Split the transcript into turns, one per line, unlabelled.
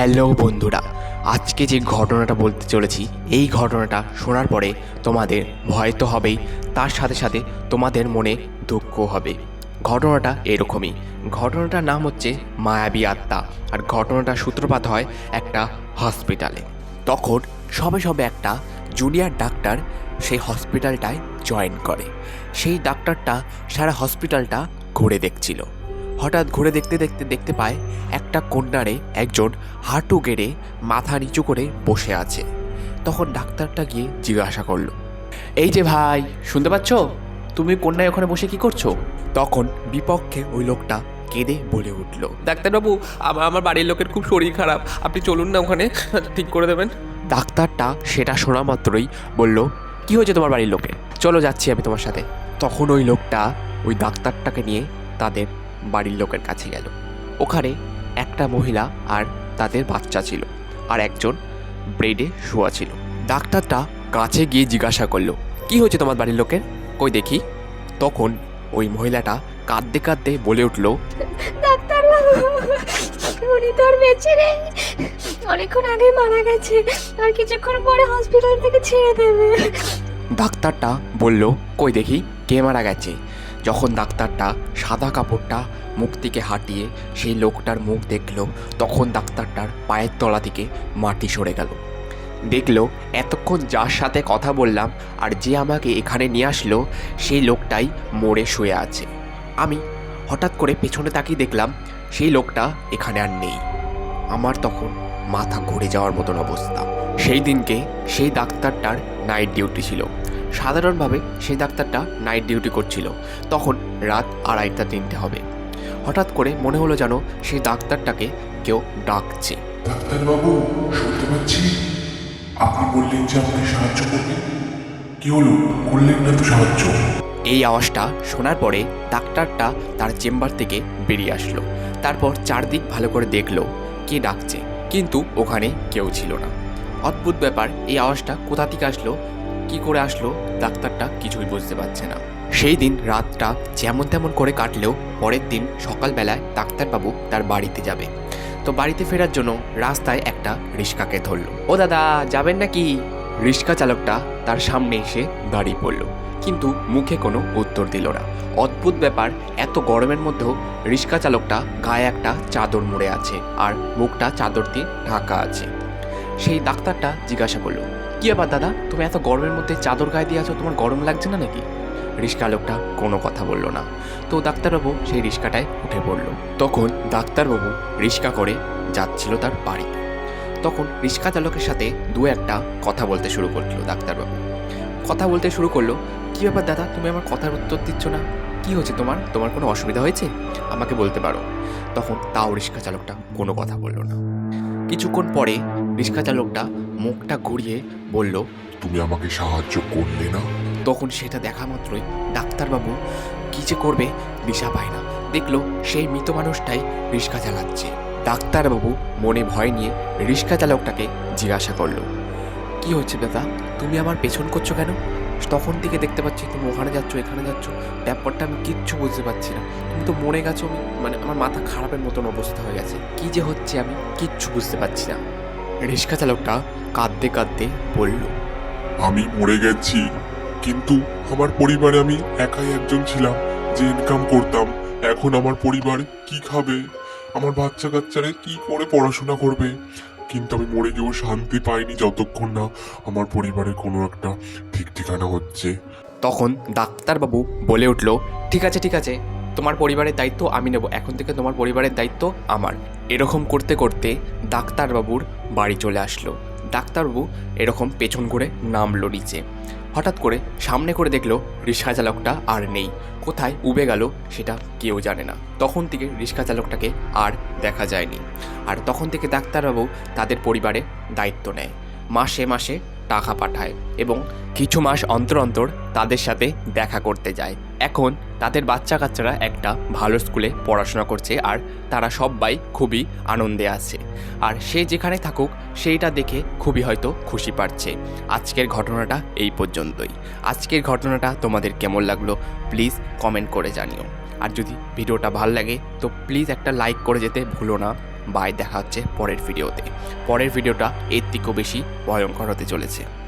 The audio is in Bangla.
হ্যালো বন্ধুরা, আজকে যে ঘটনাটা বলতে চলেছি এই ঘটনাটা শোনার পরে তোমাদের ভয় তো হবেই, তার সাথে সাথে তোমাদের মনে দুঃখ হবে। ঘটনাটা এরকমই। ঘটনাটার নাম হচ্ছে মায়াবী আত্মা। আর ঘটনাটার সূত্রপাত হয় একটা হসপিটালে। তখন সবে সবে একটা জুনিয়র ডাক্তার সেই হসপিটালটায় জয়েন করে। সেই ডাক্তারটা সারা হসপিটালটা ঘুরে দেখছিল। হঠাৎ ঘুরে দেখতে দেখতে দেখতে পায় একটা কর্নারে একজন হাঁটু গেড়ে মাথা নিচু করে বসে আছে। তখন ডাক্তারটা গিয়ে জিজ্ঞাসা করলো, এই যে ভাই, শুনতে পাচ্ছ? তুমি কন্যায় ওখানে বসে কি করছো? তখন বিপক্ষে ওই লোকটা কেঁদে বলে উঠল,
ডাক্তারবাবু, আমার বাড়ির লোকের খুব শরীর খারাপ, আপনি চলুন না ওখানে, ঠিক করে দেবেন।
ডাক্তারটা সেটা শোনা মাত্রই বলল, কি হয়েছে তোমার বাড়ির লোকের? চলো যাচ্ছি আমি তোমার সাথে। তখন ওই লোকটা ওই ডাক্তারটাকে নিয়ে তাদের বাড়ির লোকের কাছে গেল। ওখানে একটা মহিলা আর তাদের বাচ্চা ছিল, আর একজন বেডে শোয়া ছিল। ডাক্তারটা কাছে গিয়ে জিজ্ঞাসা করলো, কি হয়েছে তোমার বাড়ির লোকের? কই দেখি। তখন ওই মহিলাটা কাঁদতে কাঁদতে বলে উঠল,
ডাক্তারবাবু, উনি তো আর বেঁচে নেই, অনেকক্ষণ আগে মারা গেছে, আর কিছুক্ষণ পরে হসপিটাল থেকে ছেড়ে দেবে।
ডাক্তারটা বলল, কই দেখি কে মারা গেছে। যখন ডাক্তারটা সাদা কাপড়টা মুখ থেকে হাঁটিয়ে সেই লোকটার মুখ দেখল, তখন ডাক্তারটার পায়ের তলা থেকে মাটি সরে গেল। দেখল এতক্ষণ যার সাথে কথা বললাম আর যে আমাকে এখানে নিয়ে আসলো, সেই লোকটাই মরে শুয়ে আছে। আমি হঠাৎ করে পেছনে তাকিয়ে দেখলাম সেই লোকটা এখানে আর নেই। আমার তখন মাথা ঘুরে যাওয়ার মতন অবস্থা। সেই দিনকে সেই ডাক্তারটার নাইট ডিউটি ছিল। সাধারণভাবে সেই ডাক্তারটা নাইট ডিউটি করছিল। তখন রাত 2:30-3টে হবে। হঠাৎ করে মনে হলো যেন সেই ডাক্তারটাকে কেউ ডাকছে।
ডাক্তারবাবু, শুনতে পাচ্ছি। আপনি বললেন যে আমাকে সাহায্য করবেন। কি হলো, করলেন না তো সাহায্য?
এই আওয়াজটা শোনার পরে ডাক্তারটা তার চেম্বার থেকে বেরিয়ে আসলো। তারপর চারদিক ভালো করে দেখলো কে ডাকছে, কিন্তু ওখানে কেউ ছিল না। অদ্ভুত ব্যাপার, এই আওয়াজটা কোথা থেকে আসলো, কি করে আসলো, ডাক্তারটা কিছুই বুঝতে পারছে না। সেই দিন রাতটা যেমন তেমন করে কাটলেও পরের দিন সকালবেলায় ডাক্তারবাবু তার বাড়িতে যাবে। তো বাড়িতে ফেরার জন্য রাস্তায় একটা রিক্সাকে ধরলো। ও দাদা, যাবেন নাকি? রিক্সা চালকটা তার সামনে এসে দাঁড়িয়ে পড়লো, কিন্তু মুখে কোনো উত্তর দিল না। অদ্ভুত ব্যাপার, এত গরমের মধ্যেও রিক্সা চালকটা গায়ে একটা চাদর মুড়ে আছে আর মুখটা চাদর দিয়ে ঢাকা আছে। সেই ডাক্তারটা জিজ্ঞাসা করলো, কি ব্যাপার দাদা, তুমি এত গরমের মধ্যে চাদর গায়ে দিয়ে আছো, তোমার গরম লাগছে না নাকি? রিক্সা লোকটা কোনো কথা বললো না। তো ডাক্তারবাবু সেই রিক্সাটায় উঠে পড়লো। তখন ডাক্তারবাবু রিক্সা করে যাচ্ছিল তার বাড়িতে। তখন রিক্সা চালকের সাথে দু একটা কথা বলতে শুরু করলো ডাক্তারবাবু। কথা বলতে শুরু করলো, কী ব্যাপার দাদা, তুমি আমার কথার উত্তর দিচ্ছ না? কি হয়েছে তোমার? তোমার কোনো অসুবিধা হয়েছে? আমাকে বলতে পারো। তখন তাও রিক্সা চালকটা কোনো কথা বলল না। কিছুক্ষণ পরে রিক্সা চালকটা মুখটা ঘুরিয়ে বলল,
তুমি আমাকে সাহায্য করলে না?
তখন সেটা দেখা মাত্রই ডাক্তারবাবু কী যে করবে দিশা পায় না। দেখলো সেই মৃত মানুষটাই রিক্সা চালাচ্ছে। ডাক্তারবাবু মনে ভয় নিয়ে রিক্সা চালকটাকে জিজ্ঞাসা করলো, কি হচ্ছে দাদা, তুমি আমার পেছন করছো কেন? তখন থেকে দেখতে পাচ্ছি তুমি ওখানে যাচ্ছ এখানে যাচ্ছ, ব্যাপারটা আমি কিচ্ছু বুঝতে পারছি না। তুমি তো মরে গেছো, আমি আমার মাথা খারাপের মতন অবস্থা হয়ে গেছে, কি যে হচ্ছে আমি কিচ্ছু বুঝতে পারছি না। রিক্সা চালকটা কাঁদতে কাঁদতে বলল,
আমি মরে গেছি, কিন্তু আমার পরিবারে আমি একাই একজন ছিলাম যে ইনকাম করতাম। এখন আমার পরিবার কি খাবে? আমার বাচ্চা কাচ্চারে কি করে পড়াশোনা করবে? কিন্তু আমি মরে গিয়েও শান্তি পাইনি যতক্ষণ না আমার পরিবারের কোনো একটা ঠিক ঠিকানা হচ্ছে।
তখন ডাক্তারবাবু বলে উঠল, ঠিক আছে ঠিক আছে, তোমার পরিবারের দায়িত্ব আমি নেব, এখন থেকে তোমার পরিবারের দায়িত্ব আমার। এরকম করতে করতে ডাক্তারবাবুর বাড়ি চলে আসলো। ডাক্তারবাবু এরকম পেছন করে নামলো নিচে। হঠাৎ করে সামনে করে দেখলো রিক্সা চালকটা আর নেই, কোথায় উবে গেল সেটা কেউ জানে না। তখন থেকে রিক্সা চালকটাকে আর দেখা যায়নি। আর তখন থেকে ডাক্তারবাবু তাদের পরিবারে দায়িত্ব নেয়, মাসে মাসে টাকা পাঠায় এবং কিছু মাস অন্তর অন্তর তাদের সাথে দেখা করতে যায়। এখন তাদের বাচ্চা কাচ্চারা একটা ভালো স্কুলে পড়াশোনা করছে আর তারা সবাই খুবই আনন্দে আছে। আর সে যেখানে থাকুক সেইটা দেখে খুবই হয়তো খুশি পাচ্ছে। আজকের ঘটনাটা এই পর্যন্তই। আজকের ঘটনাটা তোমাদের কেমন লাগলো প্লিজ কমেন্ট করে জানিও। আর যদি ভিডিওটা ভালো লাগে তো প্লিজ একটা লাইক করে যেতে ভুলো না। বাই, দেখা হচ্ছে পরের ভিডিওতে। পরের ভিডিওটা এর থেকেও বেশি ভয়ঙ্কর হতে চলেছে।